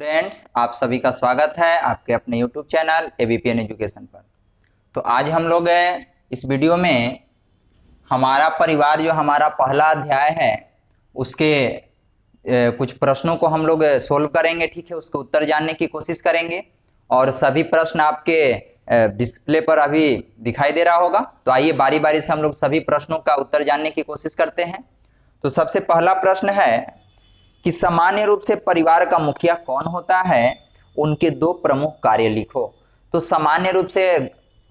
Students, आप सभी का स्वागत है आपके अपने YouTube चैनल ABPN एजुकेशन पर। तो आज हम लोग इस वीडियो में हमारा परिवार जो हमारा पहला अध्याय है उसके कुछ प्रश्नों को हम लोग सोल्व करेंगे। ठीक है, उसके उत्तर जानने की कोशिश करेंगे और सभी प्रश्न आपके डिस्प्ले पर अभी दिखाई दे रहा होगा। तो आइए बारी बारी से हम लोग सभी प्रश्नों का उत्तर जानने की कोशिश करते हैं। तो सबसे पहला प्रश्न है कि सामान्य रूप से परिवार का मुखिया कौन होता है, उनके दो प्रमुख कार्य लिखो। तो सामान्य रूप से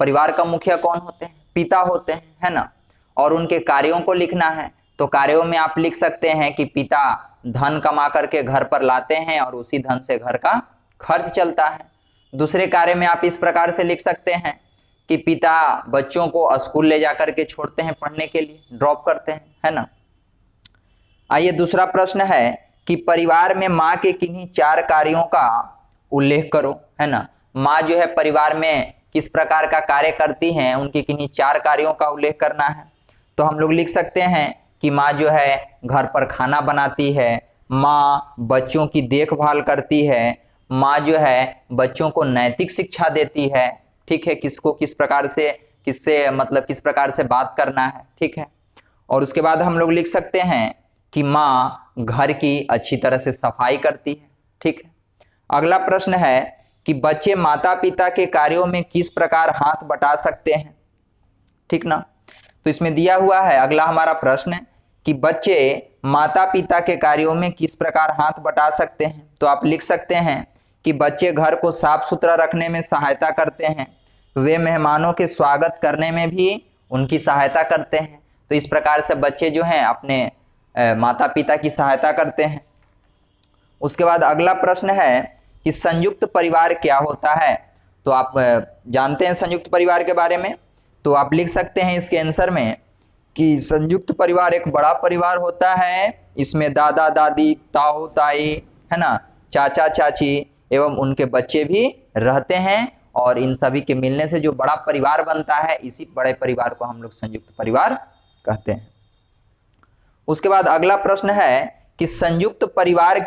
परिवार का मुखिया कौन होते हैं? पिता होते हैं, है ना। और उनके कार्यों को लिखना है। तो कार्यों में आप लिख सकते हैं कि पिता धन कमा करके घर पर लाते हैं और उसी धन से घर का खर्च चलता है। दूसरे कार्य में आप इस प्रकार से लिख सकते हैं कि पिता बच्चों को स्कूल ले जाकर के छोड़ते हैं पढ़ने के लिए, ड्रॉप करते हैं, है ना। आइए दूसरा प्रश्न है कि परिवार में माँ के किन्हीं चार कार्यों का उल्लेख करो, है ना। माँ जो है परिवार में किस प्रकार का कार्य करती हैं, उनके किन्हीं चार कार्यों का उल्लेख करना है। तो हम लोग लिख सकते हैं कि माँ जो है घर पर खाना बनाती है, माँ बच्चों की देखभाल करती है, माँ जो है बच्चों को नैतिक शिक्षा देती है। ठीक है, किसको किस प्रकार से किससे मतलब किस प्रकार से बात करना है। ठीक है, और उसके बाद हम लोग लिख सकते हैं कि माँ घर की अच्छी तरह से सफाई करती है। ठीक है, अगला प्रश्न है कि बच्चे माता पिता के कार्यों में किस प्रकार हाथ बटा सकते हैं। ठीक ना। तो इसमें दिया हुआ है अगला हमारा प्रश्न है कि बच्चे माता पिता के कार्यों में किस प्रकार हाथ बटा सकते हैं। तो आप लिख सकते हैं कि बच्चे घर को साफ सुथरा रखने में सहायता करते हैं, वे मेहमानों के स्वागत करने में भी उनकी सहायता करते हैं। तो इस प्रकार से बच्चे जो हैं अपने माता पिता की सहायता करते हैं। उसके बाद अगला प्रश्न है कि संयुक्त परिवार क्या होता है। तो आप जानते हैं संयुक्त परिवार के बारे में। तो आप लिख सकते हैं इसके आंसर में कि संयुक्त परिवार एक बड़ा परिवार होता है, इसमें दादा दादी, ताऊ ताई, है ना, चाचा चाची एवं उनके बच्चे भी रहते हैं और इन सभी के मिलने से जो बड़ा परिवार बनता है, इसी बड़े परिवार को हम लोग संयुक्त परिवार कहते हैं। उसके बाद अगला प्रश्न है कि संयुक्त परिवार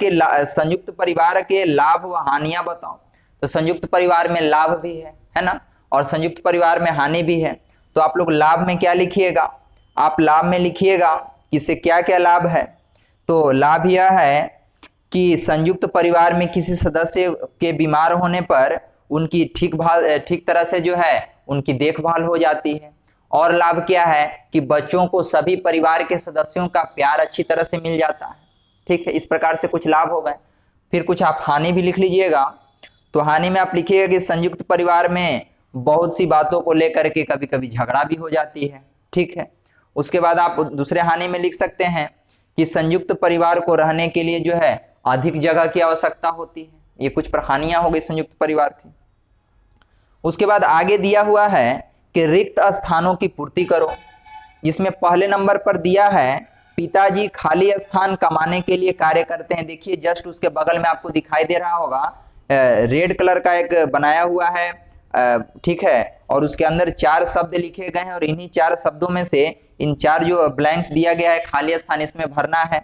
के लाभ व हानियां बताओ। तो संयुक्त परिवार में लाभ भी है ना, और संयुक्त परिवार में हानि भी है। तो आप लोग लाभ में क्या लिखिएगा? आप लाभ में लिखिएगा कि इससे क्या क्या लाभ है। तो लाभ यह है कि संयुक्त परिवार में किसी सदस्य के बीमार होने पर उनकी ठीक तरह से जो है उनकी देखभाल हो जाती है। और लाभ क्या है कि बच्चों को सभी परिवार के सदस्यों का प्यार अच्छी तरह से मिल जाता है। ठीक है, इस प्रकार से कुछ लाभ हो गए। फिर कुछ आप हानि भी लिख लीजिएगा। तो हानि में आप लिखिएगा कि संयुक्त परिवार में बहुत सी बातों को लेकर के कभी कभी झगड़ा भी हो जाती है। ठीक है, उसके बाद आप दूसरे हानि में लिख सकते हैं कि संयुक्त परिवार को रहने के लिए जो है अधिक जगह की आवश्यकता होती है। ये कुछ हानियां हो गई संयुक्त परिवार की। उसके बाद आगे दिया हुआ है कि रिक्त स्थानों की पूर्ति करो। इसमें पहले नंबर पर दिया है पिताजी खाली स्थान कमाने के लिए कार्य करते हैं। देखिए जस्ट उसके बगल में आपको दिखाई दे रहा होगा रेड कलर का एक बनाया हुआ है, ठीक है, और उसके अंदर चार शब्द लिखे गए हैं और इन्हीं चार शब्दों में से इन चार जो ब्लैंक्स दिया गया है खाली स्थान इसमें भरना है।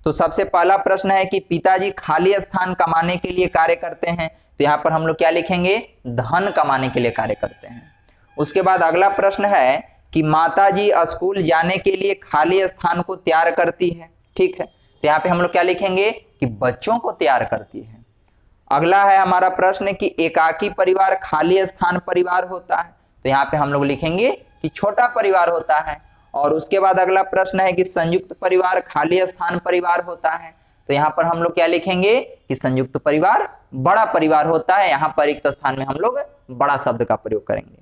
तो सबसे पहला प्रश्न है कि पिताजी खाली स्थान कमाने के लिए कार्य करते हैं। तो यहाँ पर हम लोग क्या लिखेंगे? धन कमाने के लिए कार्य करते हैं। उसके बाद अगला प्रश्न है कि माताजी स्कूल जाने के लिए खाली स्थान को तैयार करती है। ठीक है, तो यहाँ पे हम लोग क्या लिखेंगे कि बच्चों को तैयार करती है। अगला है हमारा प्रश्न कि एकाकी परिवार खाली स्थान परिवार होता है। तो यहाँ पे हम लोग लिखेंगे कि छोटा परिवार होता है। और उसके बाद अगला प्रश्न है कि संयुक्त परिवार खाली स्थान परिवार होता है। तो यहाँ पर हम लोग क्या लिखेंगे कि संयुक्त परिवार बड़ा परिवार होता है। यहाँ पर रिक्त स्थान में हम लोग बड़ा शब्द का प्रयोग करेंगे।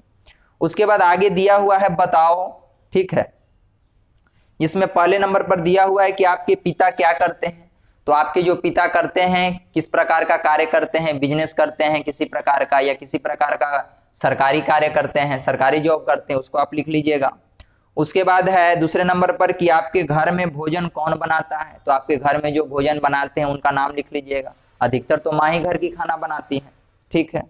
उसके बाद आगे दिया हुआ है बताओ। ठीक है, इसमें पहले नंबर पर दिया हुआ है कि आपके पिता क्या करते हैं। तो आपके जो पिता करते हैं किस प्रकार का कार्य करते हैं, बिजनेस करते हैं किसी प्रकार का या किसी प्रकार का सरकारी कार्य करते हैं, सरकारी जॉब करते हैं, उसको आप लिख लीजिएगा। उसके बाद है दूसरे नंबर पर कि आपके घर में भोजन कौन बनाता है। तो आपके घर में जो भोजन बनाते हैं उनका नाम लिख लीजिएगा। अधिकतर तो माँ ही घर की खाना बनाती है। ठीक है,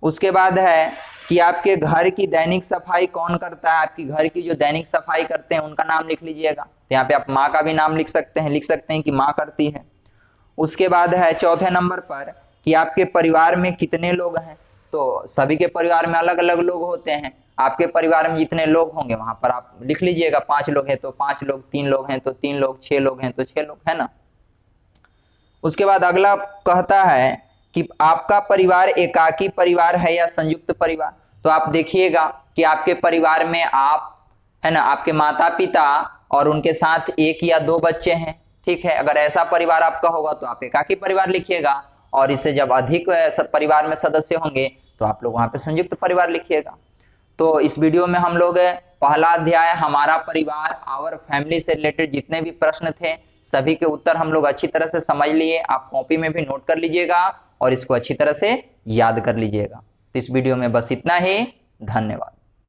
उसके बाद है कि आपके घर की दैनिक सफाई कौन करता है। आपकी घर की जो दैनिक सफाई करते हैं उनका नाम लिख लीजिएगा। तो यहाँ पे आप माँ का भी नाम लिख सकते हैं कि माँ करती है। उसके बाद है चौथे नंबर पर कि आपके परिवार में कितने लोग हैं। तो सभी के परिवार में अलग अलग लोग होते हैं। आपके परिवार में जितने लोग होंगे वहां पर आप लिख लीजिएगा। 5 लोग हैं तो 5 लोग, 3 लोग हैं तो 3 लोग, 6 लोग हैं तो 6 लोग, है ना। उसके बाद अगला कहता है कि आपका परिवार एकाकी परिवार है या संयुक्त परिवार। तो आप देखिएगा कि आपके परिवार में आप, है ना, आपके माता पिता और उनके साथ 1 या 2 बच्चे हैं, ठीक है। अगर ऐसा परिवार आपका होगा तो आप एकाकी परिवार लिखिएगा, और इससे जब अधिक परिवार में सदस्य होंगे तो आप लोग वहां पे संयुक्त परिवार लिखिएगा। तो इस वीडियो में हम लोग पहला अध्याय हमारा परिवार, आवर फैमिली से रिलेटेड जितने भी प्रश्न थे सभी के उत्तर हम लोग अच्छी तरह से समझ लिए। आप कॉपी में भी नोट कर लीजिएगा और इसको अच्छी तरह से याद कर लीजिएगा। तो इस वीडियो में बस इतना ही। धन्यवाद।